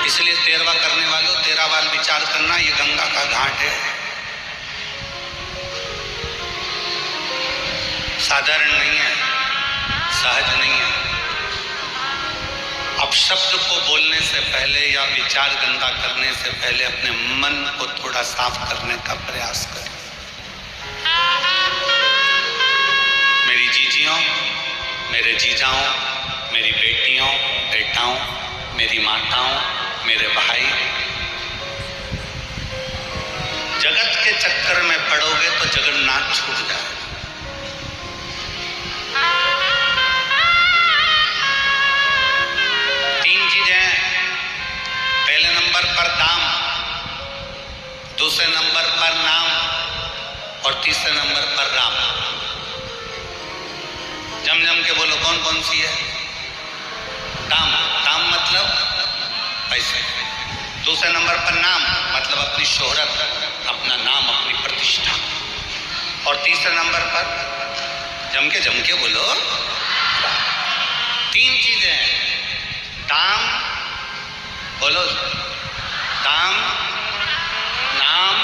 इसलिए 13वां करने वालों 13 बार विचार करना, ये गंगा का घाट है, साधारण नहीं है, सहज नहीं है। अब शब्द को बोलने से पहले या विचार गंगा करने से पहले अपने मन को थोड़ा साफ करने का प्रयास करें। मेरी जीजियों, मेरे जीजाओं, मेरी बेटियों, बेटाओं, मेरी माताओं, मेरे भाई, जगत के चक्कर में पड़ोगे तो जगन्नाथ छूट जाए। तीन चीजें, पहले नंबर पर दाम, दूसरे नंबर पर नाम और तीसरे नंबर पर राम। जम जम के बोलो कौन कौन सी है? दाम, दाम मतलब पैसे। दूसरे नंबर पर नाम मतलब अपनी शोहरत, अपना नाम, अपनी प्रतिष्ठा। और तीसरे नंबर पर जम के बोलो, तीन चीजें हैं। दाम, बोलो दाम, नाम।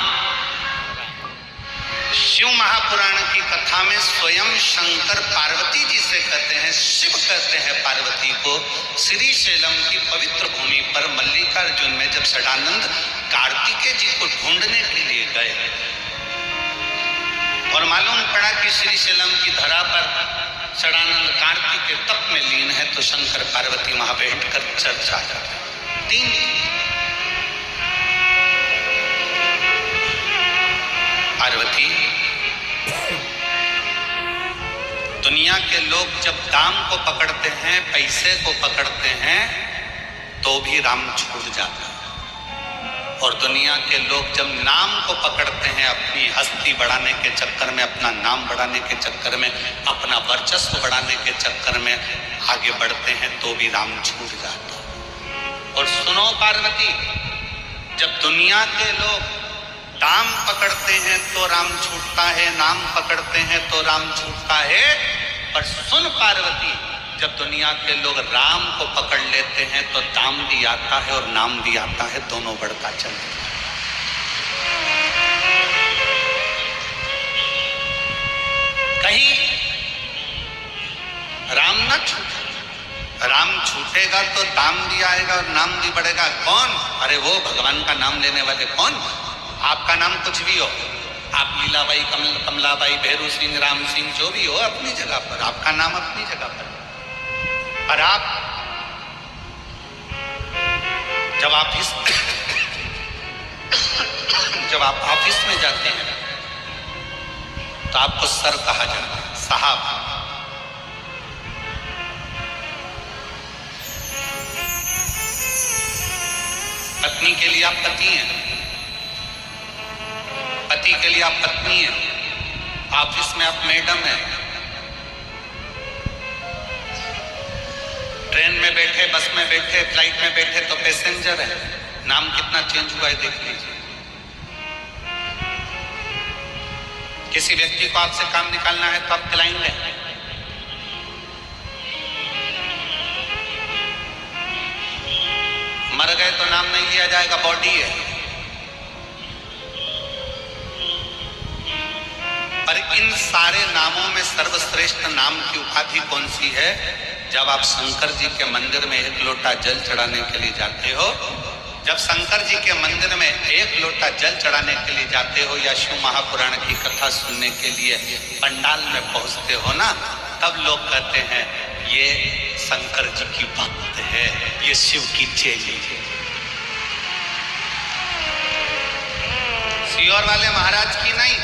शिव महापुराण की कथा में स्वयं शंकर पार्वती जी से कहते हैं, शिव कहते हैं पार्वती को, श्रीशैलम की पवित्र भूमि पर मल्लिकार्जुन में जब षडानंद कार्तिकेय जी को ढूंढने के लिए गए और मालूम पड़ा कि श्रीशैलम की धरा पर षडानंद कार्तिकेय तप में लीन है, तो शंकर पार्वती वहां बैठ कर चर्चा करते। तीन पार्वती, दुनिया के लोग जब दाम को पकड़ते हैं, पैसे को पकड़ते हैं, तो भी राम छूट जाता है। और दुनिया के लोग जब नाम को पकड़ते हैं, अपनी हस्ती बढ़ाने के चक्कर में, अपना नाम बढ़ाने के चक्कर में, अपना वर्चस्व बढ़ाने के चक्कर में आगे बढ़ते हैं, तो भी राम छूट जाता है। और सुनो पार्वती, जब दुनिया के लोग दाम पकड़ते हैं तो राम छूटता है, नाम पकड़ते हैं तो राम छूटता है। पर सुन पार्वती, जब दुनिया के लोग राम को पकड़ लेते हैं तो दाम भी आता है और नाम भी आता है, दोनों बढ़ता चलता है। कहीं राम न छूटे, राम छूटेगा तो दाम भी आएगा और नाम भी बढ़ेगा। कौन? अरे वो भगवान का नाम लेने वाले। कौन? आपका नाम कुछ भी हो, आप लीलाबाई, कमलाबाई, भैरू सिंह, राम सिंह, जो भी हो अपनी जगह पर, आपका नाम अपनी जगह पर। पर आप जब आप ऑफिस में जाते हैं तो आपको सर कहा जाता है, साहब। पत्नी के लिए आप पति हैं, पति के लिए आप पत्नी हैं, ऑफिस में आप मैडम हैं, ट्रेन में बैठे, बस में बैठे, फ्लाइट में बैठे तो पैसेंजर है। नाम कितना चेंज हुआ है देख लीजिए। किसी व्यक्ति को आपसे काम निकालना है तो आप क्लाइंट हैं, मर गए तो नाम नहीं लिया जाएगा, बॉडी है। पर इन सारे नामों में सर्वश्रेष्ठ नाम की उपाधि कौन सी है? जब आप शंकर जी के मंदिर में एक लोटा जल चढ़ाने के लिए जाते हो, जब शंकर जी के मंदिर में एक लोटा जल चढ़ाने के लिए जाते हो या शिव महापुराण की कथा सुनने के लिए पंडाल में पहुंचते हो ना, तब लोग कहते हैं ये शंकर जी की भक्त है, ये शिव की चेली है। सियोर वाले महाराज की नहीं,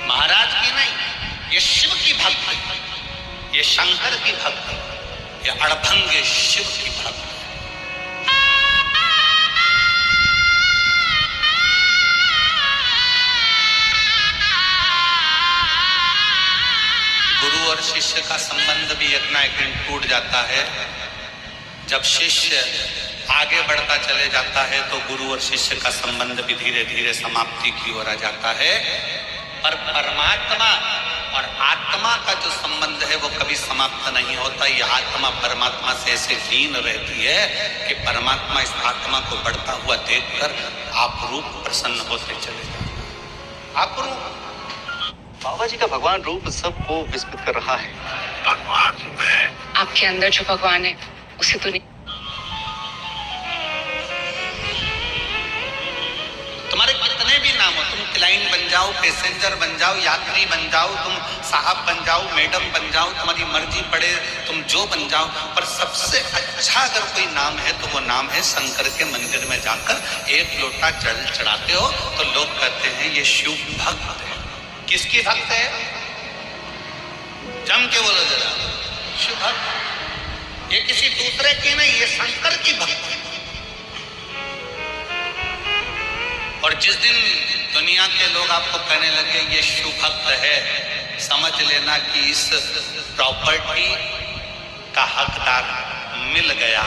महाराज की नहीं, ये शिव की भक्त है, ये शंकर की भक्त है, ये अड़भंगे शिव की भक्त है। गुरु और शिष्य का संबंध भी एक ना एक दिन टूट जाता है। जब शिष्य आगे बढ़ता चले जाता है तो गुरु और शिष्य का संबंध भी धीरे धीरे समाप्ति की ओर आ जाता है। पर परमात्मा और आत्मा का जो संबंध है वो कभी समाप्त नहीं होता। ये आत्मा परमात्मा से ऐसे लीन रहती है कि परमात्मा इस आत्मा को बढ़ता हुआ देखकर आप रूप प्रसन्न होते चले जाते। आप रूप, बाबा जी का भगवान रूप सबको विस्मित कर रहा है। भगवान है आपके अंदर जो भगवान है उसे तो नहीं। तुम्हारे कितने भी नाम हो, तुम क्लाइंट बन जाओ, पैसेंजर बन जाओ, यात्री बन जाओ, तुम साहब बन जाओ, मैडम बन जाओ, तुम्हारी मर्जी पड़े तुम जो बन जाओ, पर सबसे अच्छा अगर कोई नाम है तो वो नाम है शंकर के मंदिर में जाकर एक लोटा जल चढ़ाते हो तो लोग कहते हैं ये शिव भक्त है। किसकी भक्त है? जम के बोलो जरा, शिव भक्त। ये किसी दूसरे की नहीं, ये शंकर की भक्त है। और जिस दिन दुनिया के लोग आपको कहने लगे ये शिव भक्त है, समझ लेना कि इस प्रॉपर्टी का हकदार मिल गया,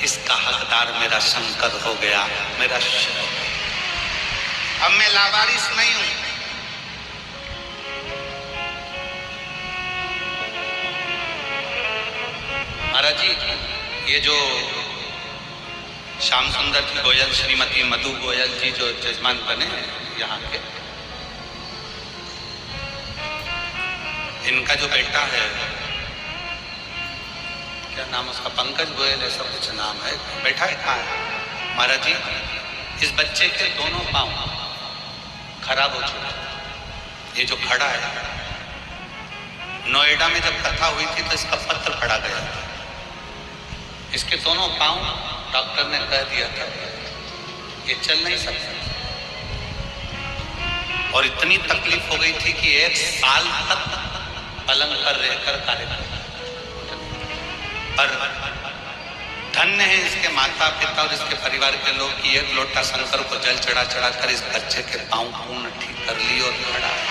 इसका हकदार मेरा शंकर हो गया, मेरा शिव। अब मैं लावारिस नहीं हूं। महाराज जी, ये जो श्याम सुंदर जी गोयल, श्रीमती मधु गोयल जी जो जजमान बने यहाँ के, इनका जो बेटा है, क्या नाम उसका, पंकज गोयल है, सब कुछ नाम है, बैठा है कहाँ है महाराज जी? इस बच्चे के दोनों पांव खराब हो चुके। ये जो खड़ा है, नोएडा में जब कथा हुई थी तो इसका पत्र पड़ा गया था। इसके दोनों पांव डॉक्टर ने कह दिया था ये चल नहीं सकता, और इतनी तकलीफ हो गई थी कि 1 साल तक पलंग पर रहकर कार्य पर धन्य है इसके माता पिता और इसके परिवार के लोग कि एक लोटा शंकर को जल चढ़ा चढ़ा कर इस बच्चे के पांव पूर्ण ठीक कर लिए और खड़ा है।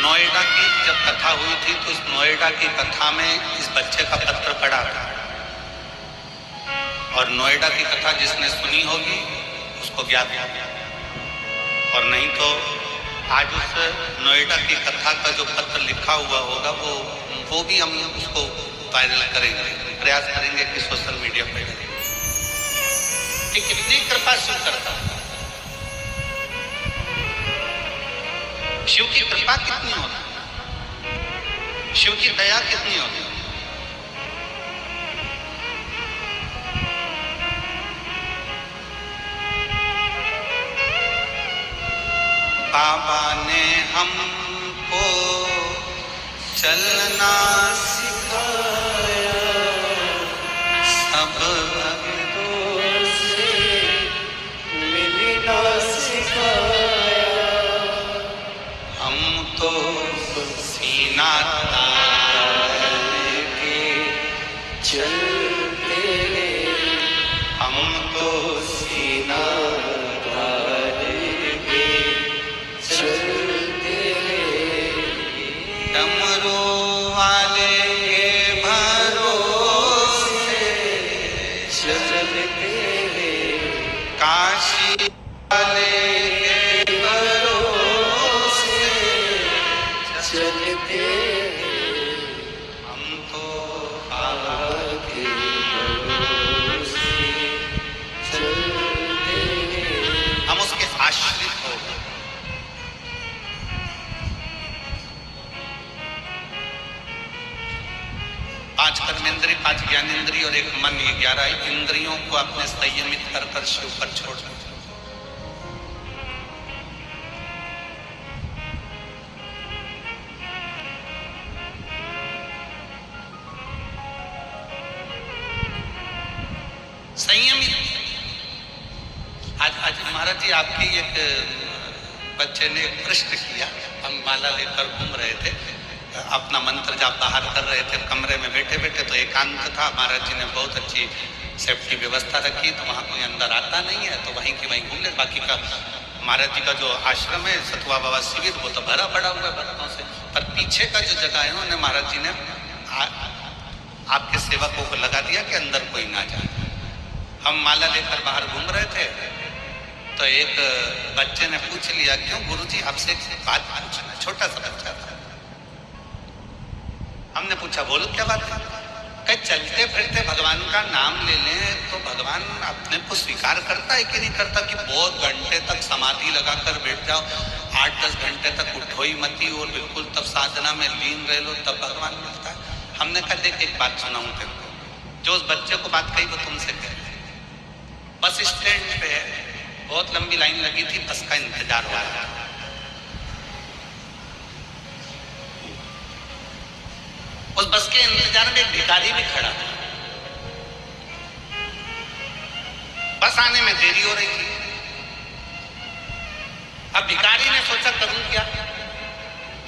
नोएडा की जब कथा हुई थी तो इस नोएडा की कथा में इस बच्चे का पत्र पड़ा था, और नोएडा की कथा जिसने सुनी होगी उसको ज्ञात है, और नहीं तो आज उस नोएडा की कथा का जो पत्र लिखा हुआ होगा वो भी हम उसको वायरल करेंगे, प्रयास करेंगे कि सोशल मीडिया पर कि कितनी कृपा शिव करता है। शिव की कृपा कितनी होती, शिव की दया कितनी होती। बाबा ने हमको चलना सिखाया, सब भक्तों से मिलना सिखाया, हम तो सीना तान के चलते, हम तो सीना तान के चलते, डमरू वाले के भरोसे चलते, काशी वाले के भरोसे चलते, हम तो बाबा के भरोसे चलते, हम उसके आश्रित हो गए। 5 कर्मेंद्री, 5 ज्ञानेंद्री और 1 मन, ये 11 इंद्रियों को अपने संयमित कर शिव पर छोड़ दो। संयमित। आज महाराज जी आपकी एक बच्चे ने प्रश्न किया, हम माला लेकर घूम रहे थे, अपना मंत्र जाप बाहर कर रहे थे, कमरे में बैठे बैठे, तो एकांत था, महाराज जी ने बहुत अच्छी सेफ्टी व्यवस्था रखी, तो वहाँ कोई अंदर आता नहीं है, तो वहीं की वहीं घूम ले। बाकी का महाराज जी का जो आश्रम है सतुआ बाबा शिविर, वो तो भरा पड़ा हुआ है भक्तों से, पर पीछे का जो जगह है उन्होंने महाराज जी ने आपके सेवकों को लगा दिया कि अंदर कोई ना जाए। हम माला लेकर बाहर घूम रहे थे तो एक बच्चे ने पूछ लिया, क्यों गुरुजी आपसे एक बात पूछना। छोटा सा बच्चा था। हमने पूछा, बोलो क्या बात है। कहीं चलते फिरते भगवान का नाम ले लें तो भगवान अपने को स्वीकार करता है कि नहीं करता। कि बहुत घंटे तक समाधि लगाकर बैठ जाओ, 8-10 घंटे तक उठो ही मती और बिल्कुल तब साधना में लीन रह लो, तब भगवान मिलता है। हमने कहा, देख एक बात सुनाऊं तेरे को। जो उस बच्चे को बात कही वो तुमसे कह रहे। बस स्टैंड पे बहुत लंबी लाइन लगी थी, बस का इंतजार हो रहा था। उस बस के इंतजार में एक भिखारी भी खड़ा था। बस आने में देरी हो रही थी। अब भिखारी ने सोचा करूं क्या,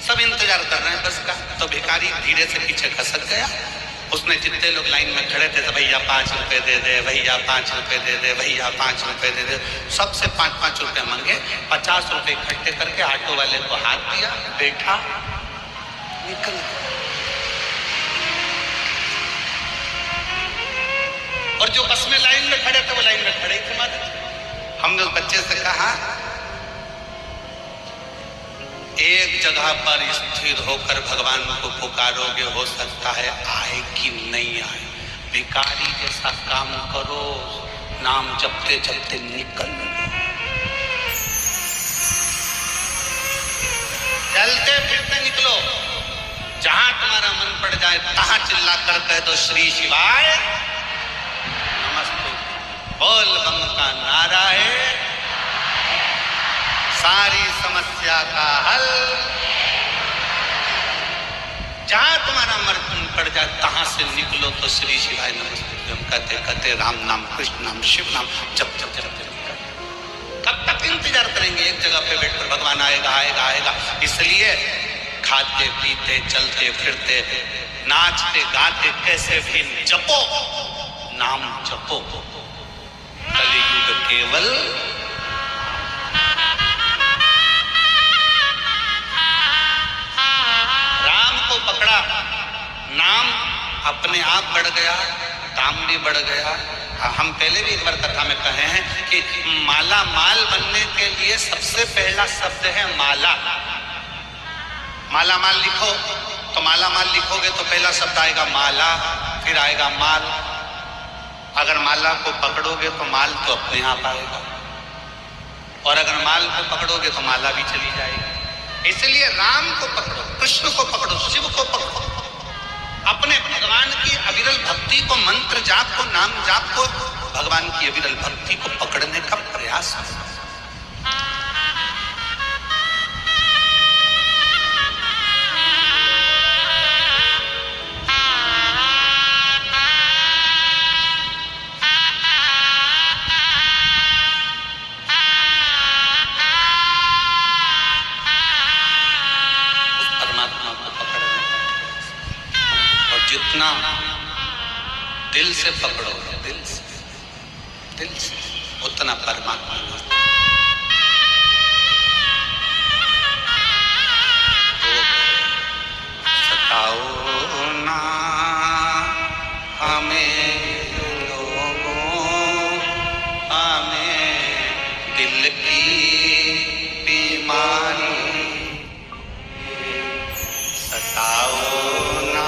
सब इंतजार कर रहे हैं बस का। तो भिखारी धीरे से पीछे खसक गया। उसने जितने लोग लाइन में खड़े थे तो भैया 5 रुपए दे दे, भैया 5 रुपए दे दे, भैया 5 रुपए दे दे, सबसे 5-5 रुपए मांगे। 50 रुपए इकट्ठे करके ऑटो वाले को हाथ दिया, बैठा, निकल गया। और जो बस में लाइन में खड़े थे वो लाइन में खड़े ही थे माता। हमने उस बच्चे से कहा, एक जगह पर स्थिर होकर भगवान को पुकारोगे, हो सकता है आए कि नहीं आए। भिखारी जैसा काम करो, नाम जपते जपते निकल लो। चलते फिरते निकलो, जहां तुम्हारा मन पड़ जाए तहां चिल्ला कर कह दो, श्री शिवाय नमस्ते। बोल बम का नारा है सारी समस्या का हल। जहां तुम्हारा मन पड़ जाए तहां से निकलो तो श्री शिवाय नमस्ते हम कहते कहते राम नाम, कृष्ण नाम, शिव नाम जप जप जप जप। कब तक इंतजार करेंगे। एक जगह पे बैठकर भगवान आएगा आएगा आएगा। इसलिए खाते पीते चलते फिरते नाचते गाते कैसे भी जपो, नाम जपो। कलियुग केवल राम को पकड़ा, नाम अपने आप बढ़ गया, दाम भी बढ़ गया। हम पहले भी एक बार कथा में कहे हैं कि माला माल बनने के लिए सबसे पहला शब्द है माला। माला माल लिखो तो माला माल लिखोगे तो पहला शब्द आएगा माला, फिर आएगा माल। अगर माला को पकड़ोगे तो माल तो अपने आप आएगा, और अगर माल को पकड़ोगे तो माला भी चली जाएगी। इसलिए राम को पकड़ो, कृष्ण को पकड़ो, शिव को पकड़ो। अपने भगवान की अविरल भक्ति को, मंत्र जाप को, नाम जाप को, भगवान की अविरल भक्ति को पकड़ने का प्रयास करो। जितना दिल से पकड़ोगे, दिल से उतना परमात्मा सताओ ना हमें लोगों, हमें दिल की बीमारी सताओ ना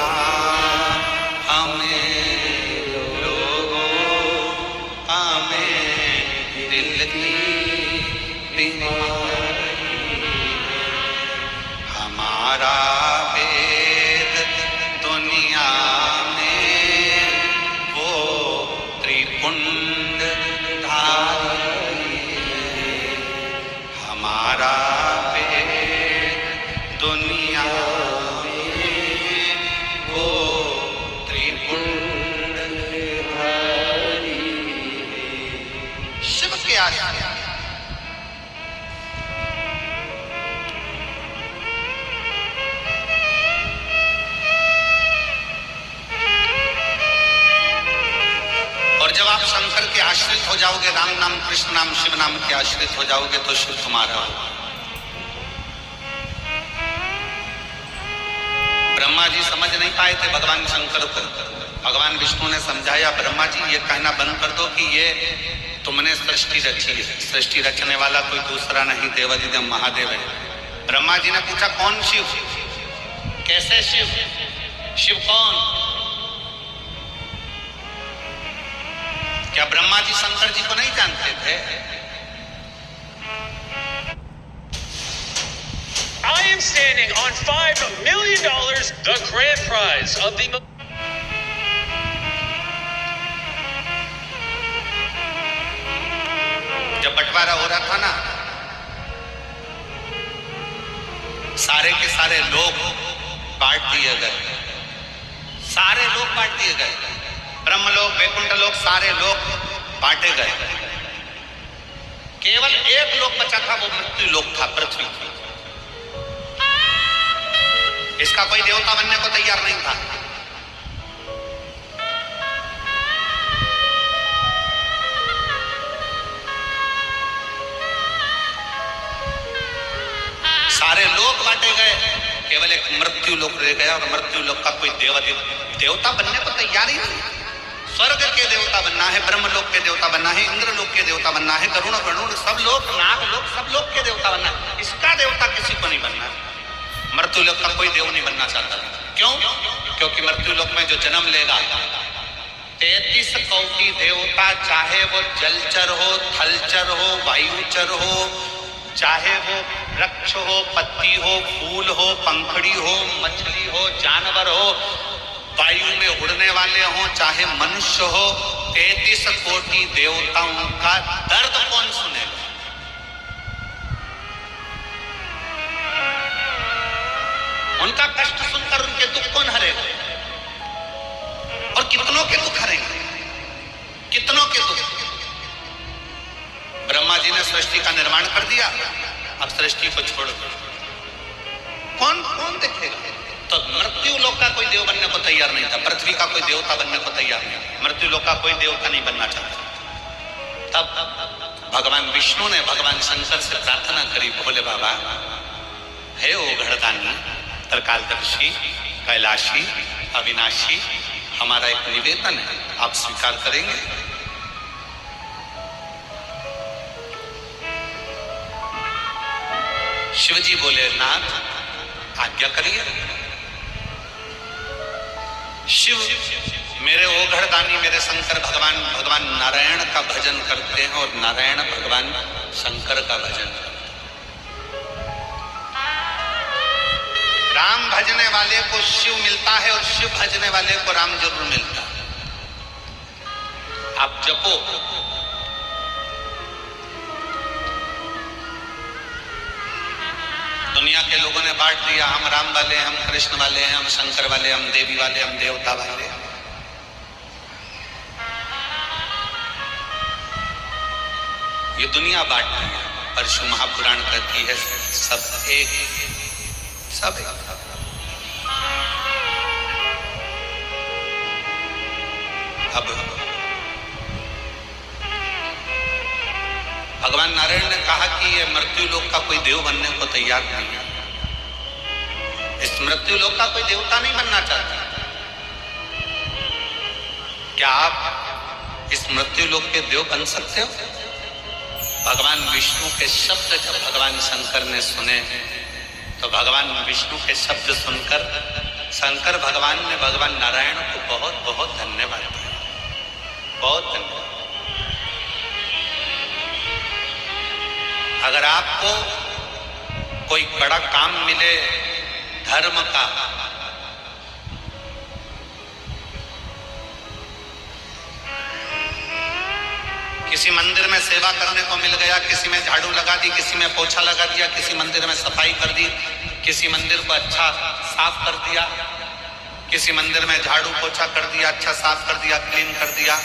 हमारा वेद दुनिया में वो त्रिपुंड धारी। हमारा वेद दुनिया में वो त्रिपुंड धारी। शिव के आज्ञा जब आप शंकर के आश्रित हो जाओगे, राम नाम, कृष्ण नाम, शिव नाम के आश्रित हो जाओगे तो शिव तुम्हारा होगा। ब्रह्मा जी समझ नहीं पाए थे भगवान शंकर को। भगवान विष्णु ने समझाया, ब्रह्मा जी ये कहना बंद कर दो कि ये तुमने सृष्टि रची है। सृष्टि रचने वाला कोई दूसरा नहीं, देवाधिदेव महादेव है। ब्रह्मा जी ने पूछा, कौन शिव? कैसे शिव? शिव कौन? क्या ब्रह्मा जी शंकर जी को नहीं जानते थे? I am standing on $5 million, the grand prize of the... जब बंटवारा हो रहा था ना, सारे के सारे लोग बांट दिए गए, सारे लोग बांट दिए गए, ब्रह्मलोक, वैकुंठ लोक, सारे लोग बांटे गए। केवल एक लोक बचा था, वो मृत्यु लोक था, पृथ्वी। इसका कोई देवता बनने को तैयार नहीं था। सारे लोग बांटे गए, केवल एक मृत्यु लोक रह गया, और मृत्यु लोक का कोई देवता बनने को तैयार ही नहीं। स्वर्ग के देवता बनना है, ब्रह्मलोक के देवता बनना है, इंद्र लोक के देवता बनना है, गरुण गरुण सब लोग, नाग लोक, सब लोग के देवता बनना है। इसका देवता किसी को नहीं बनना है। मृत्यु लोक का कोई देव नहीं बनना चाहता। क्यों? क्योंकि मृत्यु लोक में जो जन्म लेगा, 33 कोटि देवता, चाहे वो जलचर हो, थलचर हो, वायुचर हो, चाहे वो वृक्ष हो, पत्ती हो, फूल हो, पंखड़ी हो, मछली हो, जानवर हो, वायु में उड़ने वाले हो, चाहे मनुष्य हो, 33 कोटि देवताओं का दर्द कौन सुनेगा? उनका कष्ट सुनकर उनके दुख कौन हरेगा? और कितनों के दुख हरेंगे, कितनों के दुख। ब्रह्मा जी ने सृष्टि का निर्माण कर दिया, अब सृष्टि को छोड़ दो, कौन कौन देखेगा? तो मृत्यु लोक का कोई देव बनने को तैयार नहीं था, पृथ्वी का कोई देवता बनने को तैयार नहीं, मृत्यु लोक का कोई देवता नहीं बनना चाहता। तब भगवान विष्णु ने भगवान शंकर से प्रार्थना करी, भोले बाबा, हे ओ घड़दानी, त्रिकालदर्शी, कैलाशी, अविनाशी, हमारा एक निवेदन है, आप स्वीकार करेंगे? शिवजी बोले, नाथ आज्ञा करिए। शिव मेरे ओघड़दानी, मेरे शंकर भगवान नारायण का भजन करते हैं, और नारायण भगवान शंकर का भजन करते हैं। राम भजने वाले को शिव मिलता है, और शिव भजने वाले को राम जरूर मिलता है। आप जपो, दुनिया के लोगों ने बांट दिया, हम राम वाले, हम कृष्ण वाले, हम शंकर वाले, हम देवी वाले, हम देवता वाले। ये दुनिया बांटती है, पर शिव महापुराण कहती है सब एक, सब एक। अब भगवान नारायण ने कहा कि ये मृत्यु लोक का कोई देव बनने को तैयार नहीं है, इस मृत्यु लोक का कोई देवता नहीं बनना चाहता। क्या आप इस मृत्यु लोक के देव बन सकते हो? भगवान विष्णु के शब्द जब भगवान शंकर ने सुने, तो भगवान विष्णु के शब्द सुनकर शंकर भगवान ने भगवान नारायण को बहुत बहुत धन्यवाद दिया, बहुत धन्यवाद। अगर आपको कोई बड़ा काम मिले धर्म का, किसी मंदिर में सेवा करने को मिल गया, किसी में झाड़ू लगा दी, किसी में पोछा लगा दिया, किसी मंदिर में सफाई कर दी, किसी मंदिर को अच्छा साफ कर दिया, किसी मंदिर में झाड़ू पोछा कर दिया, अच्छा साफ कर दिया, क्लीन कर दिया,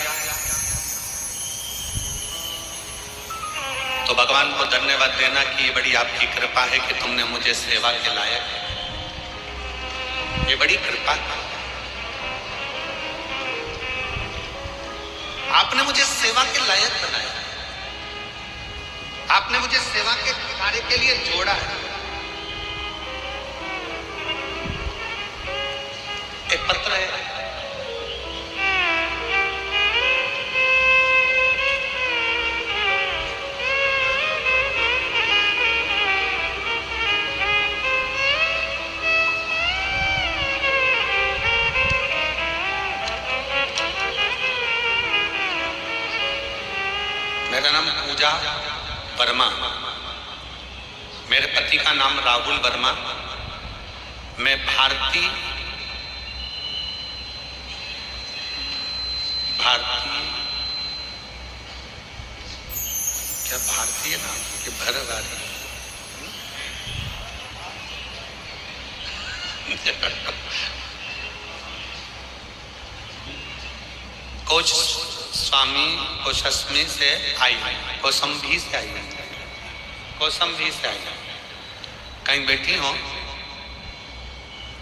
तो भगवान को धन्यवाद देना कि ये बड़ी आपकी कृपा है कि तुमने मुझे सेवा के लायक, ये बड़ी कृपा है, आपने मुझे सेवा के लायक बनाया, आपने मुझे सेवा के कार्य के लिए जोड़ा है। एक पत्र है, मेरा नाम पूजा वर्मा, मेरे पति का नाम राहुल वर्मा। मैं भारतीय क्या भारतीय नाम कि भरवारी कोशस्मी से आई है, कौसंभी से आई है, कौसंभी से आई है। कहीं बैठी हो,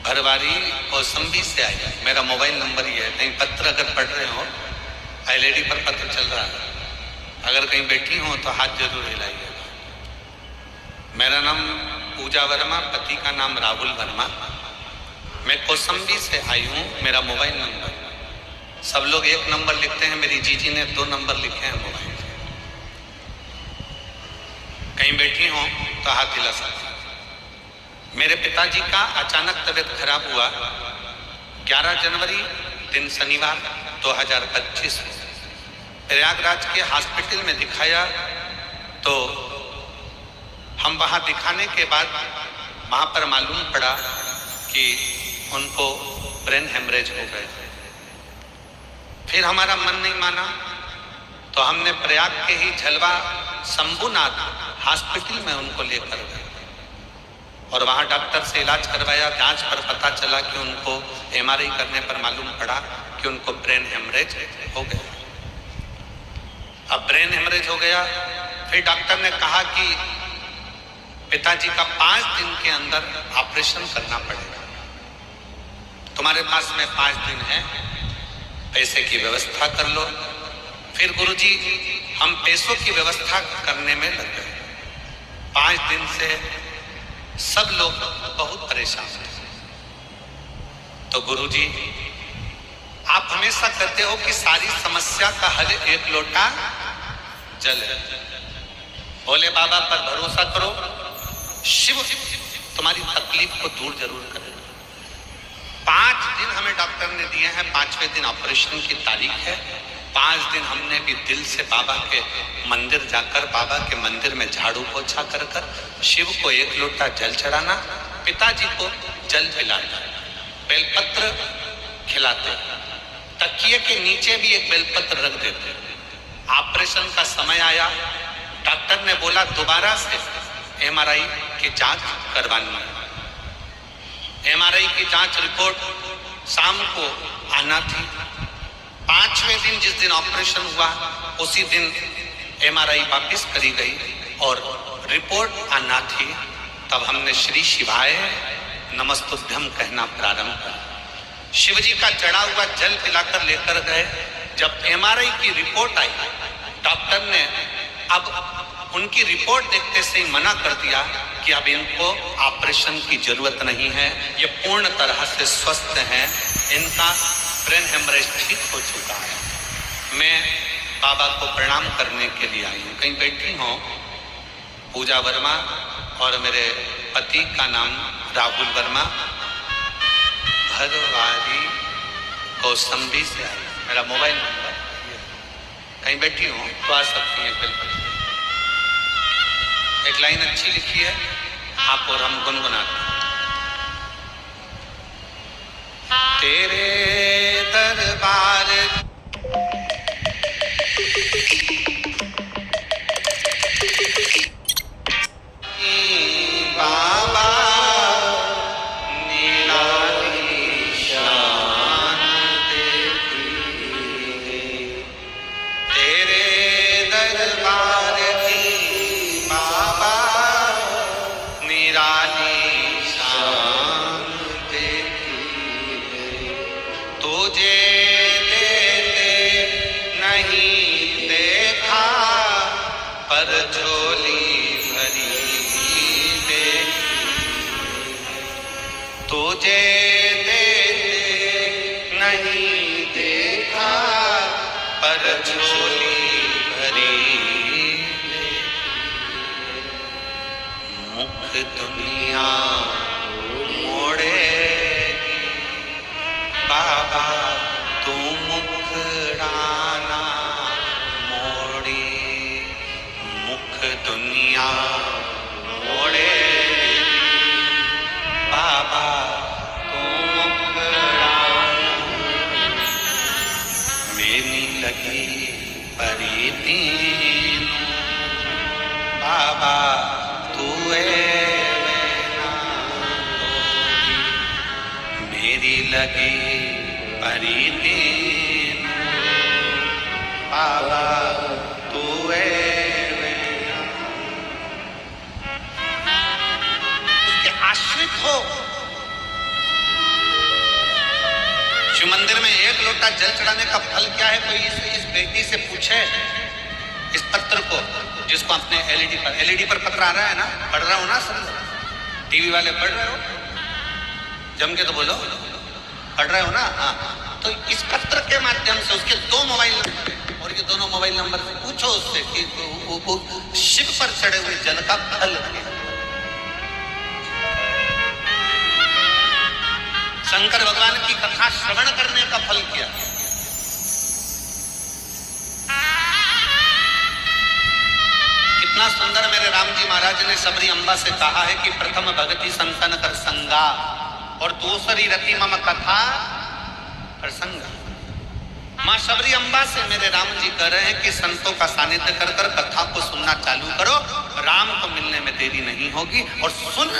भरवारी कौसंभी से आई है। मेरा मोबाइल नंबर ही है, कहीं पत्र अगर पढ़ रहे हो, एलईडी पर पत्र चल रहा है, अगर कहीं बैठी हो तो हाथ जरूर हिलाइएगा। मेरा नाम पूजा वर्मा, पति का नाम राहुल वर्मा। मैं कौसंभी से आई हूँ। मेरा मोबाइल नंबर, सब लोग एक नंबर लिखते हैं, मेरी जीजी ने 2 नंबर लिखे हैं मोबाइल पे। कहीं बैठी हो तो हाथ हिला सकते। मेरे पिताजी का अचानक तबीयत खराब हुआ 11 जनवरी दिन शनिवार 2025 में। प्रयागराज के हॉस्पिटल में दिखाया तो हम वहां दिखाने के बाद वहां पर मालूम पड़ा कि उनको ब्रेन हेमरेज हो गए। फिर हमारा मन नहीं माना तो हमने प्रयाग के ही झलवा शंभुनाथ हॉस्पिटल में उनको लेकर गए और वहां डॉक्टर से इलाज करवाया। जांच पर पता चला कि उनको एमआरआई करने पर मालूम पड़ा कि उनको ब्रेन हेमरेज हो गया। अब ब्रेन हेमरेज हो गया, फिर डॉक्टर ने कहा कि पिताजी का 5 दिन के अंदर ऑपरेशन करना पड़ेगा। तुम्हारे पास में 5 दिन है, पैसे की व्यवस्था कर लो। फिर गुरुजी हम पैसों की व्यवस्था करने में लग गए। 5 दिन से सब लोग बहुत परेशान थे। तो गुरुजी आप हमेशा कहते हो कि सारी समस्या का हल एक लोटा जल है। भोले बाबा पर भरोसा करो, शिव तुम्हारी तकलीफ को दूर जरूर करेगा। 5 दिन हमें डॉक्टर ने दिए हैं, 5वें दिन ऑपरेशन की तारीख है। 5 दिन हमने भी दिल से बाबा के मंदिर जाकर, बाबा के मंदिर में झाड़ू पोछा कर कर शिव को 1 लोटा जल चढ़ाना, पिताजी को जल पिलाना, बेलपत्र खिलाते, तकिए के नीचे भी एक बेलपत्र रख देते। ऑपरेशन का समय आया, डॉक्टर ने बोला दोबारा से एमआरआई की जांच करवानी है। एमआरआई की जांच रिपोर्ट शाम को आना थी। 5वें दिन जिस दिन ऑपरेशन हुआ उसी दिन एमआरआई वापस करी गई और रिपोर्ट आना थी। तब हमने श्री शिवाय नमस्तुभ्यम कहना प्रारंभ किया। शिवजी का चढ़ा हुआ जल पिलाकर लेकर गए। जब एमआरआई की रिपोर्ट आई, डॉक्टर ने अब उनकी रिपोर्ट देखते से ही मना कर दिया कि अब इनको ऑपरेशन की जरूरत नहीं है, ये पूर्ण तरह से स्वस्थ हैं, इनका ब्रेन हेमरेज ठीक हो चुका है। मैं बाबा को प्रणाम करने के लिए आई हूँ। कहीं बैठी हो, पूजा वर्मा और मेरे पति का नाम राहुल वर्मा, भरवारी कौसंभी से आई। मेरा मोबाइल नंबर, कहीं बैठी हो तो आ सकती हैं। बिल्कुल एक लाइन अच्छी लिखी है, आप और हम गुनगुनाते हैं। तेरे दरबार बाबा निराली शान देती है। तेरे दरबार की बाबा निराली शान देती है। तुझे देते नहीं देखा पर झोली भरी देखी। तुझे देते नहीं देखा पर झोली भरी देखी। मुख दुनिया मोड़ेगी बाबा, तू मुखड़ाना मोड़ी। मेरी लगी परी बाबा तू मेरी लगी परी बाबा तू उसके आश्रित हो। शिव मंदिर में एक लोटा जल चढ़ाने का फल क्या है? कोई इस बेटी से पूछे इस पत्र को, जिसको अपने एलईडी पर पत्र आ रहा है ना, पढ़ रहा हो ना सब, टीवी वाले पढ़ रहे हो, जम के तो बोलो, पढ़ रहे हो ना? हाँ, तो इस पत्र के माध्यम से उसके 2 मोबाइल नंबर और ये दोनों मोबाइल नंबर से पूछो उससे कि वो शिव पर चढ़े हुए जल का फल क्या? शंकर भगवान की कथा श्रवण करने का फल क्या? कितना सुंदर मेरे राम जी महाराज ने सबरी अम्बा से कहा है कि प्रथम भगति संतन कर संगा और दूसरी रति मम कथा प्रसंग। मां शबरी अम्बा से मेरे राम जी कह रहे हैं कि संतों का सानिध्य कर कर कथा को सुनना चालू करो, राम को मिलने में देरी नहीं होगी। और सुन,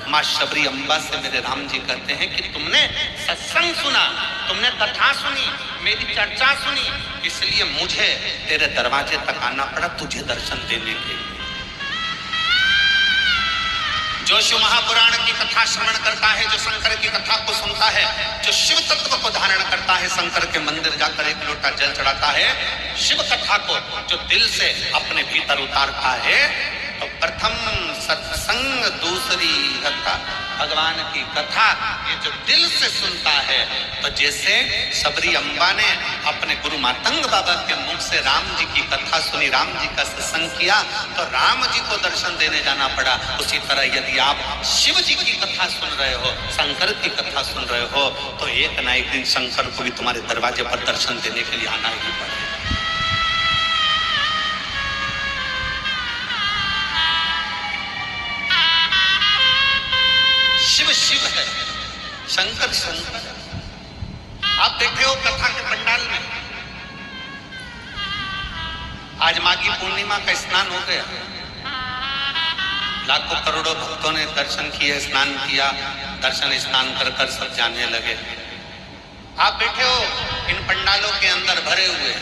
मां शबरी अम्बा से मेरे राम जी कहते हैं कि तुमने सत्संग सुना, तुमने कथा सुनी, मेरी चर्चा सुनी, इसलिए मुझे तेरे दरवाजे तक आना पड़ा तुझे दर्शन देने के लिए। जो शिव महापुराण की कथा श्रवण करता है, जो शंकर की कथा को सुनता है, जो शिव तत्व को धारण करता है, शंकर के मंदिर जाकर एक लोटा जल चढ़ाता है, शिव कथा को जो दिल से अपने भीतर उतारता है, तो प्रथम सत्संग, दूसरी कथा भगवान की कथा, ये जो दिल से सुनता है, तो जैसे सबरी अम्बा ने अपने गुरु मातंग बाबा के मुख से राम जी की कथा सुनी, राम जी का सत्संग किया, तो राम जी को दर्शन देने जाना पड़ा। उसी तरह यदि आप शिव जी की कथा सुन रहे हो, शंकर की कथा सुन रहे हो, तो एक ना एक दिन शंकर को भी तुम्हारे दरवाजे पर दर्शन देने के लिए आना ही पड़ेगा। शिव शिव है, शंकर शंकर। आप देखे हो कथा के पंडाल में, आज माघी पूर्णिमा का स्नान हो गया, लाखों करोड़ों भक्तों ने दर्शन किए, स्नान किया, दर्शन स्नान कर कर सब जाने लगे। आप बैठे हो इन पंडालों के अंदर भरे हुए।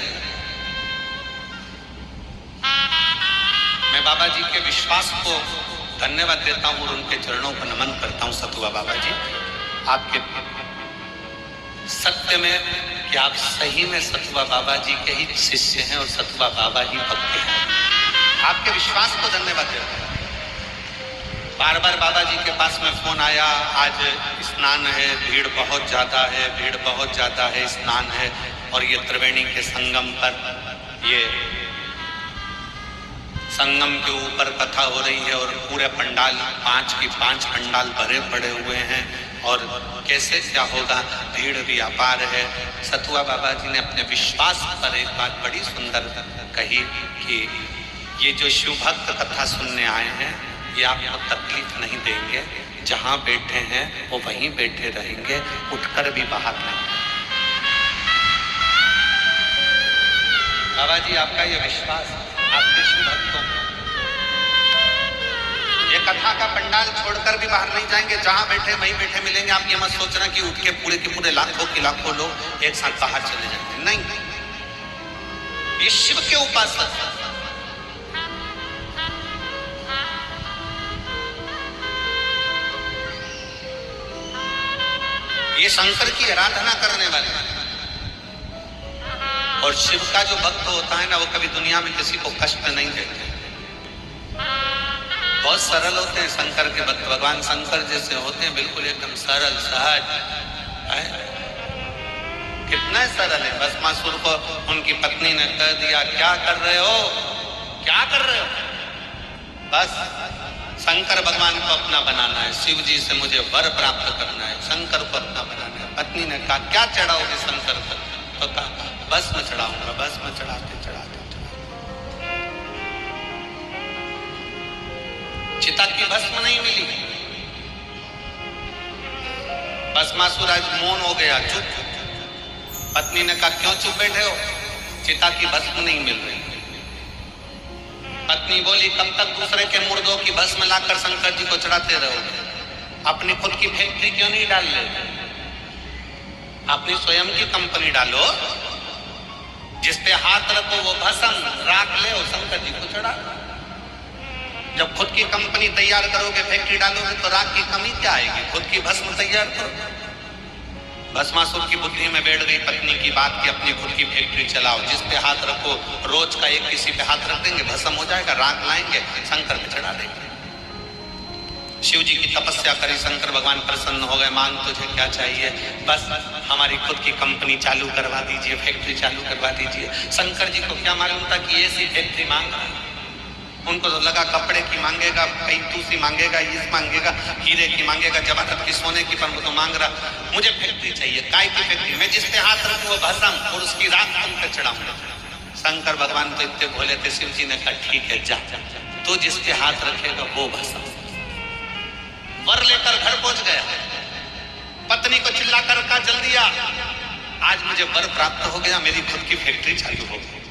मैं बाबा जी के विश्वास को धन्यवाद देता हूं और उनके चरणों को नमन करता हूं। सतुआ बाबा जी, आपके सत्य में कि आप सही में सतुआ बाबा जी के ही शिष्य हैं और सतुआ बाबा ही भक्त हैं। आपके विश्वास को धन्यवाद देता हूं। बार बार बाबा जी के पास में फोन आया, आज स्नान है, भीड़ बहुत ज्यादा है, भीड़ बहुत ज्यादा है, स्नान है, और ये त्रिवेणी के संगम पर ये संगम के ऊपर कथा हो रही है और पूरे पंडाल 5 की 5 पंडाल भरे पड़े हुए हैं और कैसे क्या होगा, भीड़ भी अपार है। सतुआ बाबा जी ने अपने विश्वास पर एक बात बड़ी सुंदर कही कि ये जो शिव भक्त कथा सुनने आए हैं, ये आपको तकलीफ नहीं देंगे, जहां बैठे हैं वो वहीं बैठे रहेंगे, उठकर भी बाहर नहीं। बाबा जी, आपका ये विश्वास, आपके शिव भक्तों को ये कथा का पंडाल छोड़कर भी बाहर नहीं जाएंगे, जहां बैठे वहीं बैठे मिलेंगे। आप ये मत सोचना कि उठ के पूरे के पूरे लाखों के लाखों लोग एक साथ बाहर चले जाएंगे, नहीं। ये शिव के उपासक, ये शंकर की आराधना करने वाले, और शिव का जो भक्त होता है ना, वो कभी दुनिया में किसी को कष्ट नहीं देते, बहुत सरल होते हैं शंकर के भक्त। भगवान शंकर जैसे होते हैं, बिल्कुल एकदम सरल सहज है। कितना सरल है। भस्मासुर को उनकी पत्नी ने कह दिया, क्या कर रहे हो, क्या कर रहे हो? बस शंकर भगवान को अपना बनाना है, शिव जी से मुझे वर प्राप्त करना है, शंकर को अपना बनाना है। पत्नी ने कहा, क्या चढ़ाओगे शंकर को? तो कहा, बस में चढ़ाऊंगा। बस में चढ़ाते चढ़ाते चिता की भस्म नहीं मिली। भस्मासुर आज मौन हो गया, चुप। पत्नी ने कहा क्यों चुप बैठे हो? चिता की भस्म नहीं मिल रही। पत्नी बोली कब तक दूसरे के मुर्दों की भस्म लाकर शंकर जी को चढ़ाते रहोगे? अपनी खुद की फैक्ट्री क्यों नहीं डाल ले? अपनी स्वयं की कंपनी डालो, जिस पे हाथ रखो वो भस्म राख ले और शंकर जी को चढ़ा। जब खुद की कंपनी तैयार करोगे, फैक्ट्री डालोगे, तो राख की कमी क्या आएगी? खुद की भस्म तैयार करो। भस्मासुर की बुद्धि में बैठ गई पत्नी की बात कि अपनी खुद की फैक्ट्री चलाओ, जिस पे हाथ रखो रोज का एक किसी पे हाथ रख देंगे, भस्म हो जाएगा, राख लाएंगे, शंकर पे चढ़ा देंगे। शिव जी की तपस्या करी, शंकर भगवान प्रसन्न हो गए। मांग तुझे क्या चाहिए? बस हमारी खुद की कंपनी चालू करवा दीजिए, फैक्ट्री चालू करवा दीजिए। शंकर जी को क्या मालूम था कि ऐसी फैक्ट्री मांग रहा है। उनको तो लगा कपड़े की मांगेगा, पैंतूसी मांगेगा, इस मांगेगा, हीरे की मांगेगा, जवाहरत की, सोने की, पर वो तो मांग रहा मुझे फैक्ट्री चाहिए। काय की फैक्ट्री? मैं जिस पे हाथ रखूं वो भस्म और उसकी राख तुम पे चढ़ाऊंगा। शंकर भगवान तो इतने भोले थे, शिव जी ने कहा ठीक है जा, तो जिस पे हाथ रखेगा वो भस्म। वर लेकर घर पहुंच गया, पत्नी को चिल्ला कर कहा जल्दी आ, आज मुझे वर प्राप्त हो गया, मेरी खुद की फैक्ट्री चालू हो गई,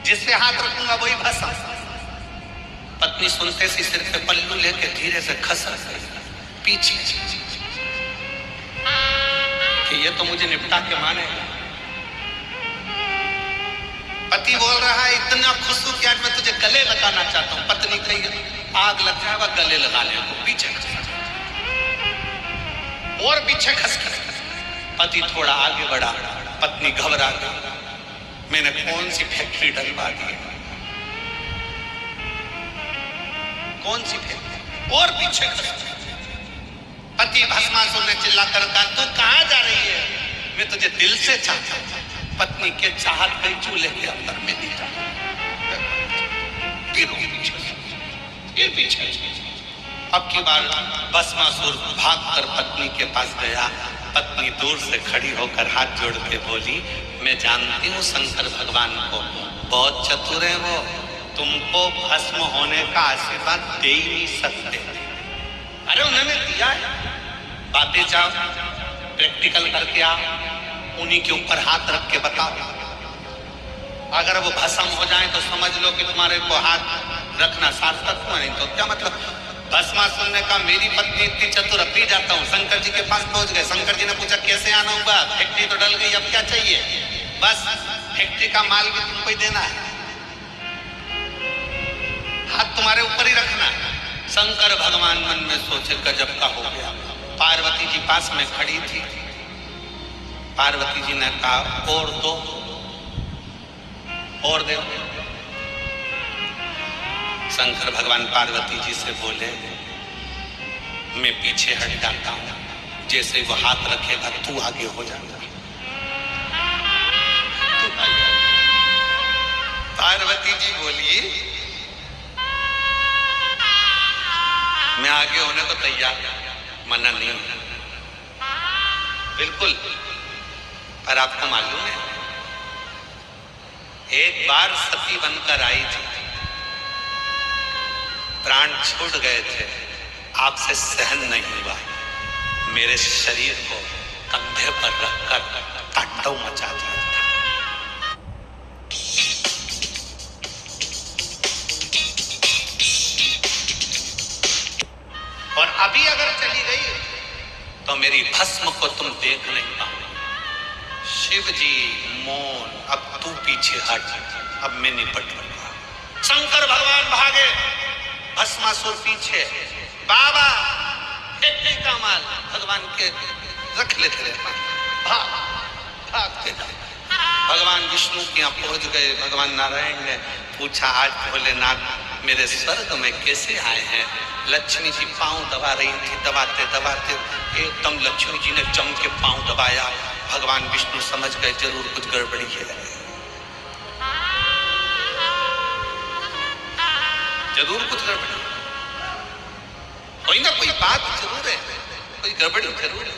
जिस पे हाथ रखूंगा वही भस्म। पत्नी सुनते सी सिर पे पल्लू लेके धीरे से खसक गई पीछे कि ये तो मुझे निपटा के मानेगा। पति बोल रहा है इतना खुश हूं कि आज मैं तुझे गले लगाना चाहता हूं। पत्नी कही आग लग जाएगा, गले लगा ले, पीछे और पीछे खस। पति थोड़ा आगे बढ़ा, पत्नी घबरा गई, मैंने कौन सी फैक्ट्री डलवा दी, कौन सी फैक्ट्री? और पीछे खस। पति भस्मासुर ने चिल्लाकर कहा तू कहां जा रही है? मैं तुझे दिल से चाहता हूं। पत्नी के चाहत गई चूल्हे के अंदर में नहीं जा, फिर पीछे। अब की बार भस्मासुर भागकर पत्नी के पास गया। पत्नी दूर से खड़ी होकर हाथ जोड़ के बोली मैं जानती हूँ शंकर भगवान को, बहुत चतुर है वो, तुमको भस्म होने का आशीर्वाद दे ही नहीं सकते। अरे उन्होंने दिया है, बातें जाओ, प्रैक्टिकल करके आओ, उन्हीं के ऊपर हाथ रख के बताओ। अगर वो भस्म हो जाए तो समझ लो कि तुम्हारे को हाथ रखना सार्थक हुआ, नहीं तो क्या मतलब। भस्मासुर ने कहा मेरी पत्नी इतनी चतुर, अब भी जाता हूँ। शंकर जी के पास पहुंच गए। शंकर जी ने पूछा कैसे आना हुआ? फैक्ट्री तो डल गई, अब क्या चाहिए? बस फैक्ट्री का माल भी तुमको ही देना है, हाथ तुम्हारे ऊपर ही रखना है। शंकर भगवान मन में सोचे गजब का हो गया। पार्वती जी पास में खड़ी थी। पार्वती जी ने कहा और दो, और दे। शंकर भगवान पार्वती जी से बोले मैं पीछे हट जाता हूं, जैसे वो हाथ रखेगा तू आगे हो जाएगा। पार्वती जी बोली मैं आगे होने को तैयार, मना नहीं बिल्कुल। पर आपको मालूम है एक बार सती बनकर आई थी, प्राण छूट गए थे, आपसे सहन नहीं हुआ, मेरे शरीर को कंधे पर रखकर तांडव मचा दिया था। और अभी अगर चली गई तो मेरी भस्म को तुम देख नहीं पाओगे। शिव जी मौन, अब तू पीछे हट, अब मैं निपट लूंगा। शंकर भगवान भागे, भस्मासुर पीछे। बाबा फैक्ट्री का माल भगवान के रख लेते रहे, भागते भगवान विष्णु के यहाँ पहुंच गए। भगवान नारायण ने पूछा आज भोलेनाथ मेरे स्वर्ग में कैसे आए हैं? लक्ष्मी जी पांव दबा रही थी, दबाते दबाते एकदम लक्ष्मी जी ने जम के पांव दबाया। भगवान विष्णु समझ गए जरूर कुछ गड़बड़ी है, जरूर कुछ गड़बड़ी, कोई ना कोई बात जरूर है, कोई गड़बड़ी जरूर है,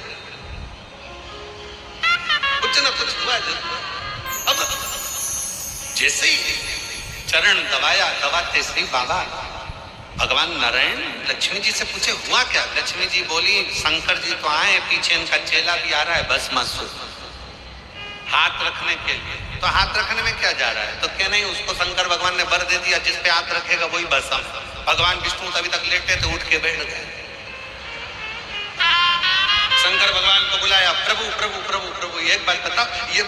कुछ ना कुछ हुआ जरूर। अब जैसे ही चरण दबाया, दबाते से बाबा भगवान नारायण लक्ष्मी जी से पूछे हुआ क्या? लक्ष्मी जी बोली शंकर जी तो आए, पीछे इनका चेला भी आ रहा है भस्मासुर। हाथ रखने के लिए। तो हाथ रखने में क्या जा रहा है? तो क्या नहीं, उसको शंकर भगवान ने वर दे दिया, जिस पे हाथ रखेगा वही भस्म। भगवान विष्णु तभी तक लेटे थे, उठ के बैठ गए। शंकर भगवान को बुलाया, प्रभु प्रभु प्रभु प्रभु, एक बात बताओ, ये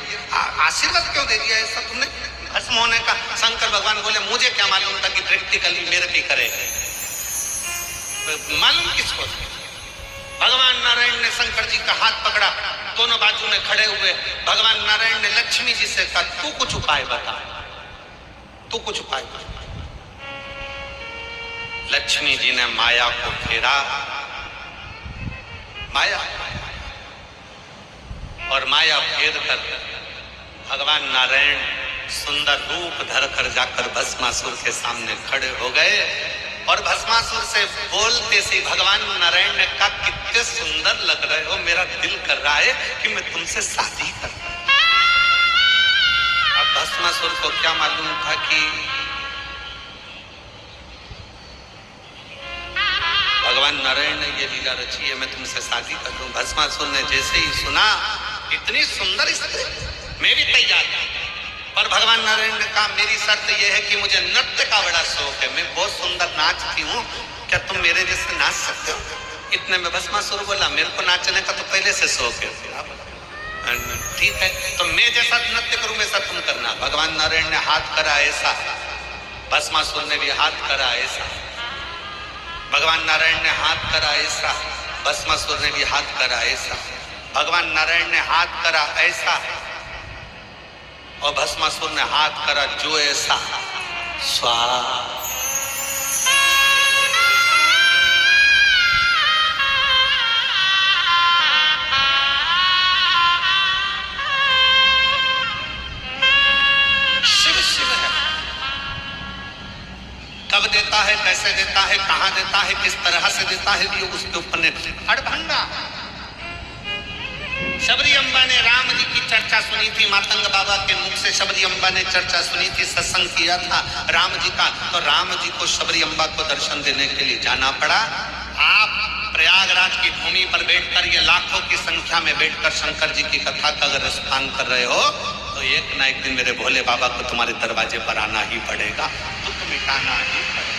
आशीर्वाद क्यों दे दिया ऐसा तुमने भस्म होने का? शंकर भगवान बोले, मुझे क्या मालूम था कि प्रैक्टिकली मेरे भी करेगा, मालूम किसको? भगवान नारायण ने शंकर जी का हाथ पकड़ा, दोनों बाजू में खड़े हुए। भगवान नारायण ने लक्ष्मी जी से कहा, तू कुछ उपाय बता, तू कुछ उपाय बता। लक्ष्मी जी ने माया को फेरा, माया, और माया फेर कर भगवान नारायण सुंदर रूप धरकर जाकर भस्मासुर के सामने खड़े हो गए। और भस्मासुर से बोलते से भगवान नारायण ने कहा, कितने सुंदर लग रहे हो, मेरा दिल कर रहा है कि मैं तुमसे शादी करूं। अब भस्मासुर को क्या मालूम था कि भगवान नारायण ने ये लीला रची है, मैं तुमसे शादी कर लूं। भस्मासुर ने जैसे ही सुना, इतनी सुंदर स्त्री, मैं भी तैयार हूं। पर भगवान नारायण ने कहा, मेरी शर्त यह है कि मुझे नृत्य का बड़ा शौक है, मैं बहुत सुंदर नाचती हूँ, क्या तुम मेरे जैसे नाच सकते हो? इतने में भस्मासुर बोला, मेरे को नाचने का तो पहले से शौक है। ठीक है, तो मैं जैसा नृत्य करूं वैसा तुम करना। भगवान नारायण ने हाथ करा ऐसा, भस्मासुर ने भी हाथ करा ऐसा। भगवान नारायण ने हाथ करा ऐसा, भस्मासुर ने भी हाथ करा ऐसा। भगवान नारायण ने हाथ करा ऐसा और भस्मासुर ने हाथ करा जो ऐसा। स्वाहा। शिव शिव है, कब देता है, कैसे देता है, कहां देता है, किस तरह से देता है, ये उसके ऊपर ने अड़भंगा। शबरी अम्बा ने राम जी की चर्चा सुनी थी, मातंग बाबा के मुख से शबरी अम्बा ने चर्चा सुनी थी, सत्संग किया था राम जी का। तो राम जी को शबरी अम्बा को दर्शन देने के लिए जाना पड़ा। आप प्रयागराज की भूमि पर बैठकर, ये लाखों की संख्या में बैठकर शंकर जी की कथा का अगर रसपान कर रहे हो, तो एक ना एक दिन मेरे भोले बाबा को तुम्हारे दरवाजे पर आना ही पड़ेगा, दुख मिटाना ही पड़ेगा।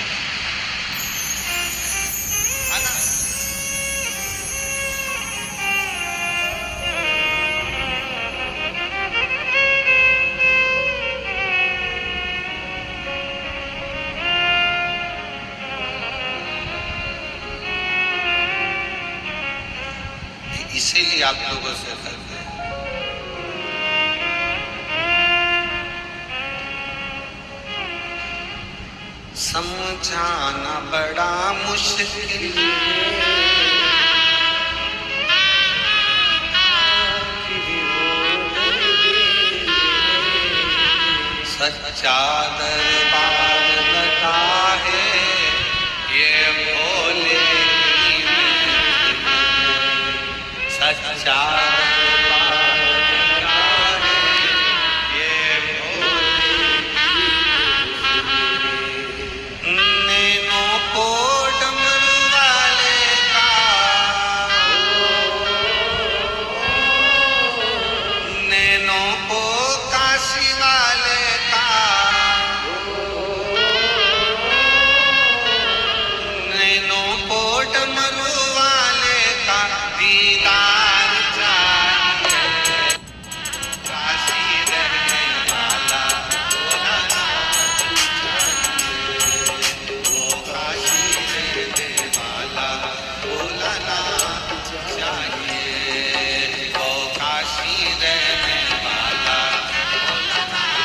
इसीलिए आप लोगों से करते हैं। समझाना बड़ा मुश्किल, सच्चा दरबार लगा है ये भोले की सच्चा दरबार लगा है ये भोले की। नैनों को डमरू वाले का, नैनों को काशी वाले का, नैनों को डमरू वाले का दीदार चाहिए। काशी रहने वाला भोलानाथ चाहिए, वो काशी रहने वाला भोलानाथ चाहिए, वो काशी रहने वाला भोलानाथ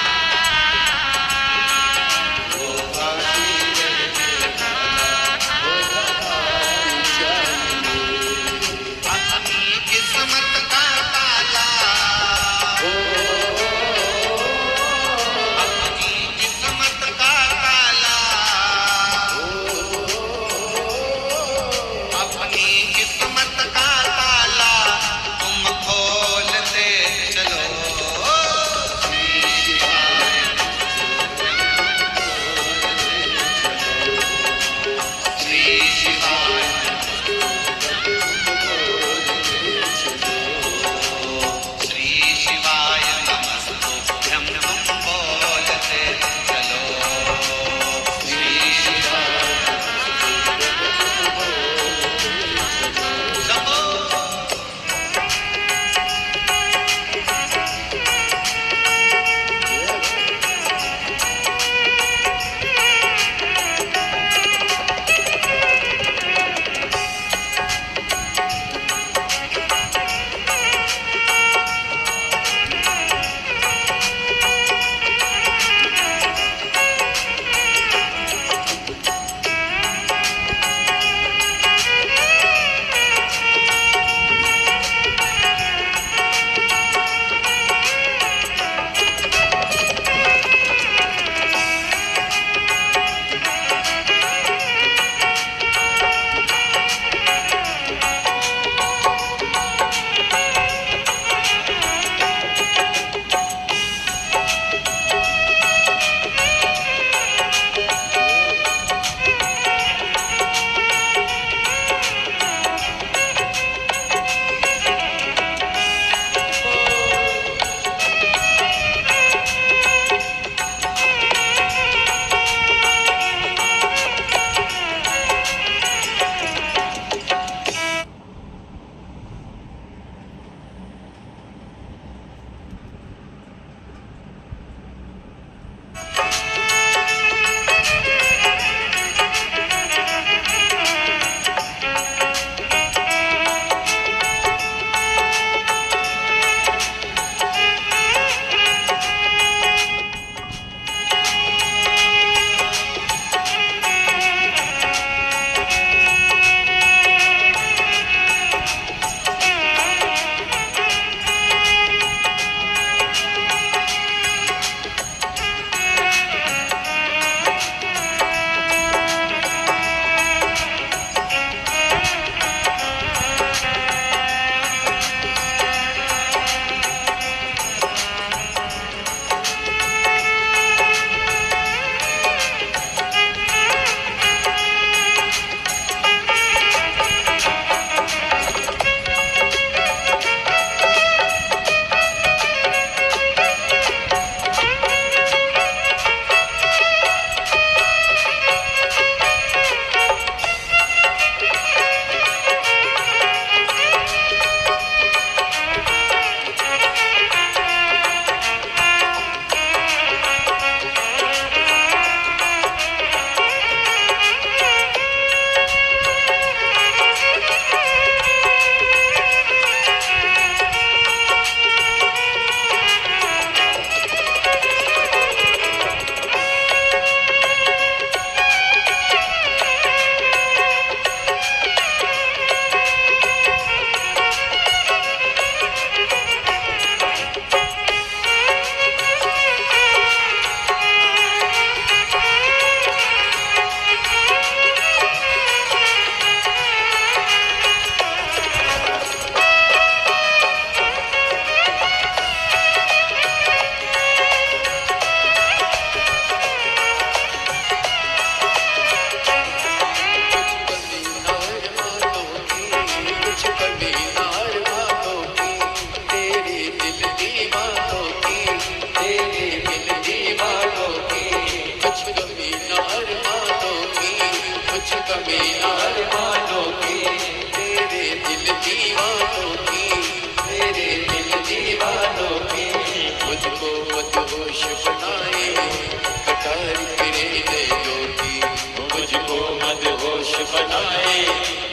बनाए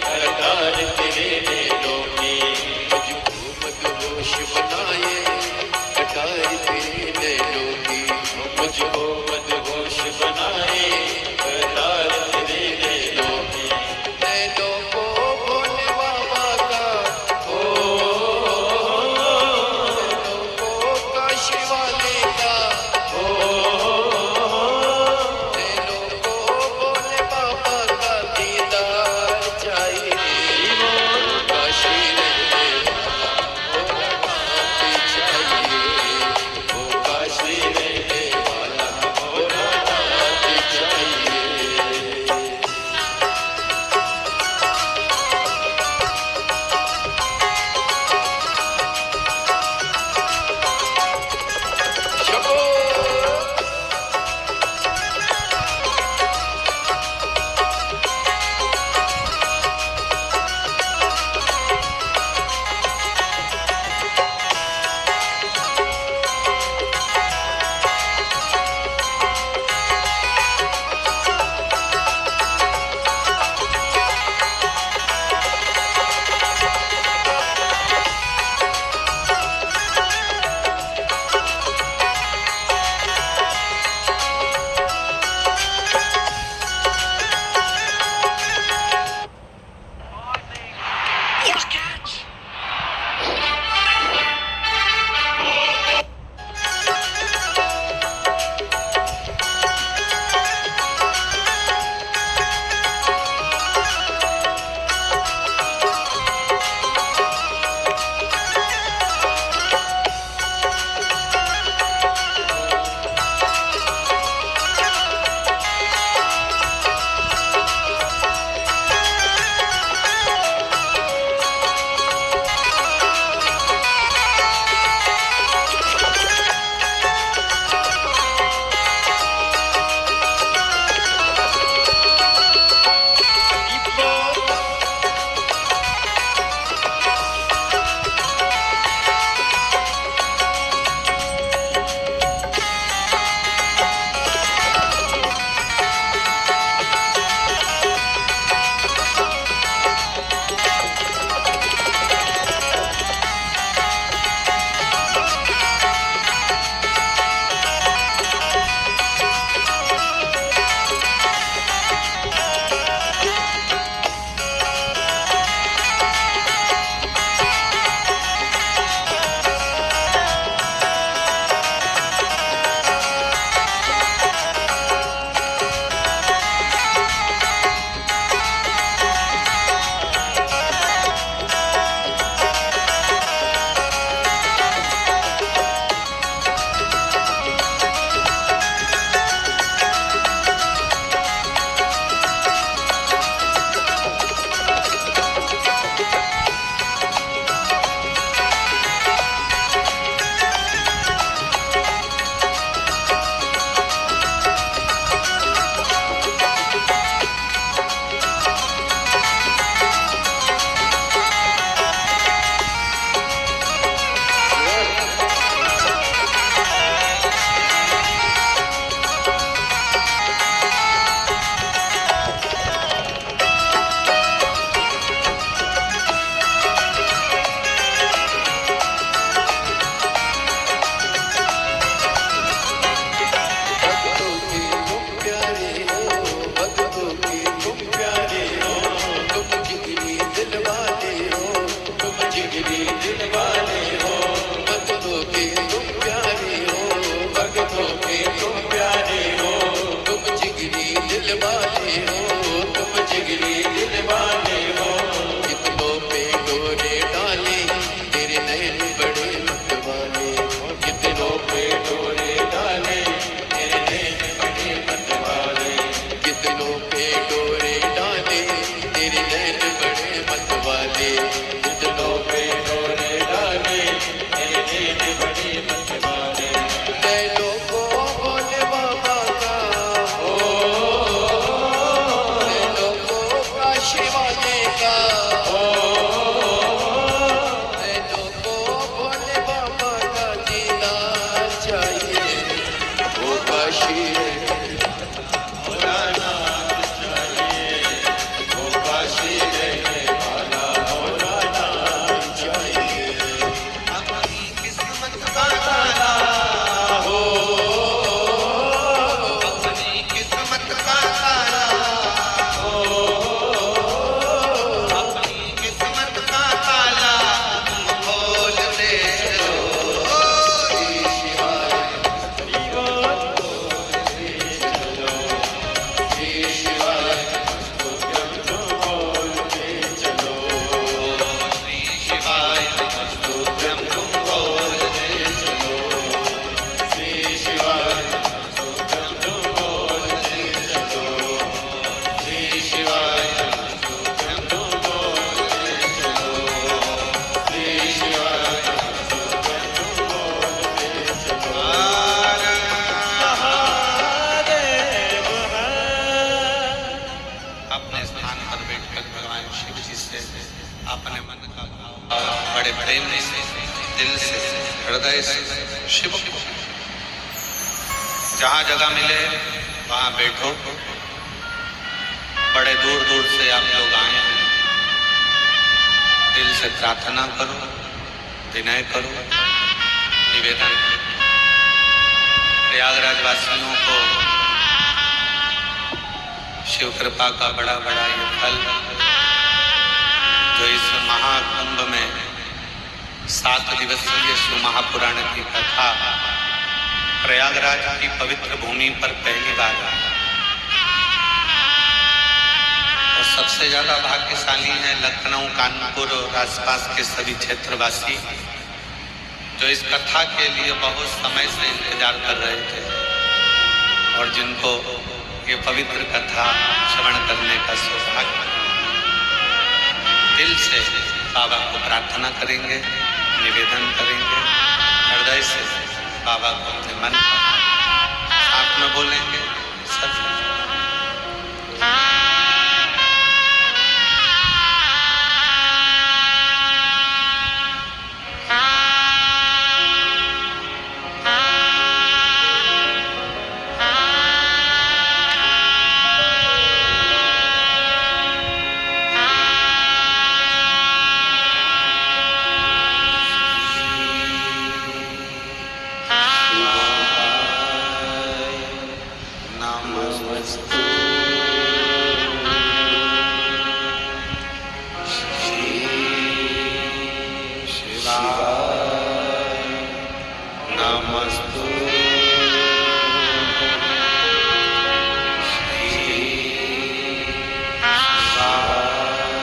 सरकार तेरे नैनों ने, मुझको मदहोश बनाए सरकार तेरे नैनों की, मुझको मदहोश बनाए सरकार तेरे नैनों की। नैनों को भोले बाबा का नैनों को काशी वाले का नैनों को भोले बाबा का दीदार चाहिए, काशी रहने वाला भोलानाथ चाहिए, वो काशी रहने वाला भोलानाथ चाहिए। शंभो प्रेम से, दिल से, हृदय से शिव को। जहाँ जगह मिले वहाँ बैठो। बड़े दूर दूर से आप लोग आए हैं, दिल से प्रार्थना करो, विनय करो, निवेदन करो। प्रयागराज वासियों को शिव कृपा का बड़ा बड़ा ये फल जो इस महाकुंभ में 7 दिवसीय शिव महापुराण की कथा प्रयागराज की पवित्र भूमि पर पहली बार आई। और सबसे ज्यादा भाग्यशाली हैं लखनऊ, कानपुर और आसपास के सभी क्षेत्रवासी जो इस कथा के लिए बहुत समय से इंतजार कर रहे थे और जिनको ये पवित्र कथा श्रवण करने का सौभाग्य। दिल से बाबा को प्रार्थना करेंगे, निवेदन करेंगे, हृदय से बाबा को अपने मन पर साथ में बोलेंगे सब। नमः